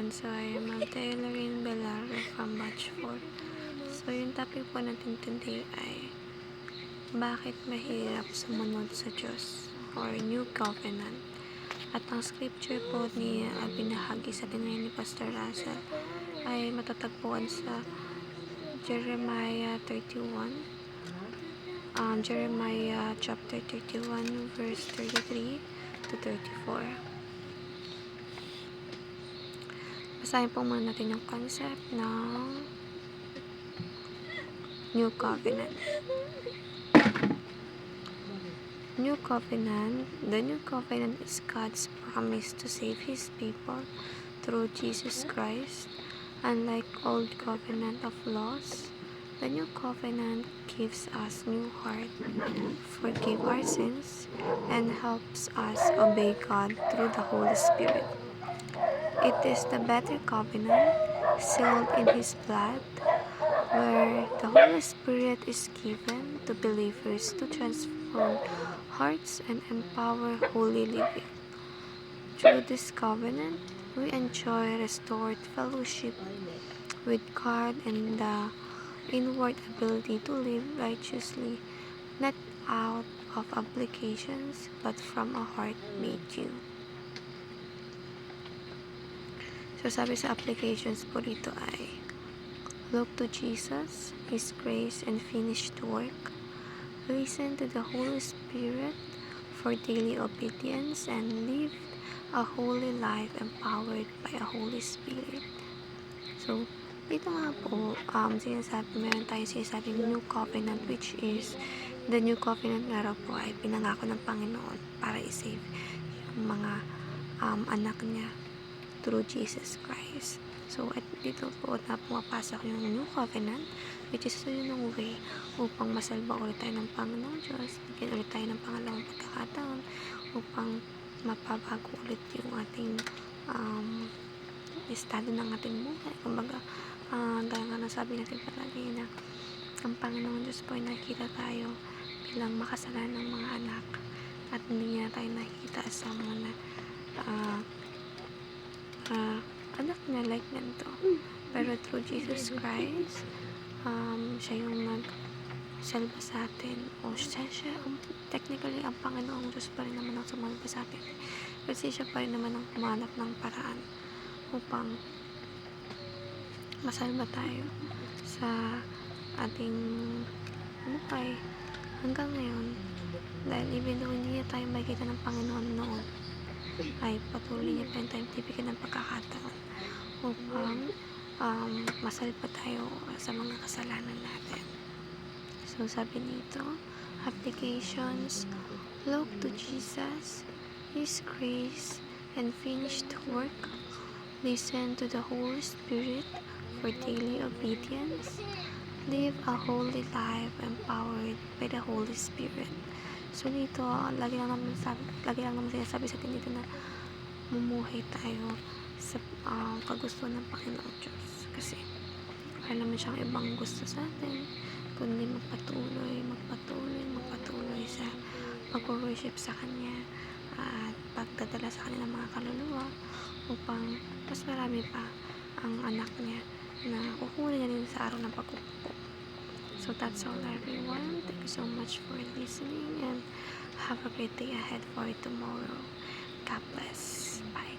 everyone. So, I am Tailorin Belardo from Batch 4. So, yung topic po natin today ay bakit mahirap sumunod sa Diyos or New Covenant. At ang scripture po ni binahagi sa atin ngayon ni Pastor Russell ay matatagpuan sa Jeremiah 31. Jeremiah chapter 31 verse 33 to 34. Basahin po muna natin yung concept ng New Covenant. New Covenant. The New Covenant is God's promise to save His people through Jesus Christ. Unlike Old Covenant of laws, the New Covenant gives us new heart, forgive our sins, and helps us obey God through the Holy Spirit. It is the better covenant, sealed in His blood, where the Holy Spirit is given to believers to transform hearts and empower holy living. Through this covenant, we enjoy restored fellowship with God and the inward ability to live righteously, not out of obligations, but from a heart made new. So, sabi sa applications po dito ay, look to Jesus, His grace and finished work. Listen to the Holy Spirit for daily obedience and live a holy life empowered by a Holy Spirit. So, dito nga po, meron tayong sinasabing New Covenant, which is, the New Covenant nga raw po ay pinangako ng Panginoon para i-save yung mga anak niya through Jesus Christ. So, at dito po na pumapasok yung New Covenant, which is yun yung way upang masalba ulit tayo ng Panginoon Diyos, bigyan ulit tayo ng pangalawang pagkakataon upang mapabago ulit yung ating estado ng ating buhay. Kumbaga, gaya nga nasabi natin palagi na ang Panginoon Diyos po ay nakikita tayo bilang makasalanan ng mga anak at hindi niya tayo nakikita sa mga anak niya like ganito. Pero through Jesus Christ, siya yung nagsalba sa atin. O siya technically, ang Panginoong Diyos pa rin naman ang sumalba sa atin. Kasi siya pa rin naman ang humanap ng paraan upang masalba tayo sa ating buhay hanggang ngayon. Dahil even though hindi niya tayo makikita ng Panginoon noon, ay patuloy niya pa rin tayong bibigyan ng pagkakataon upang masalba tayo sa mga kasalanan natin. So, sabi nito, applications, look to Jesus, His grace, and finished work. Listen to the Holy Spirit for daily obedience. Live a holy life empowered by the Holy Spirit. So dito, lagi lang naman sinasabi sa atin dito na mumuhay tayo sa kagustuhan ng Panginoong Diyos. Kasi wala naman siyang ibang gusto sa atin, kundi magpatuloy sa pag-worship sa Kanya at pagdadala sa Kanya ng mga kaluluwa upang mas marami pa ang anak niya na kukunin niya din sa araw ng pagkukupo. So that's all, everyone. Thank you so much for listening and have a great day ahead for tomorrow. God bless. Bye.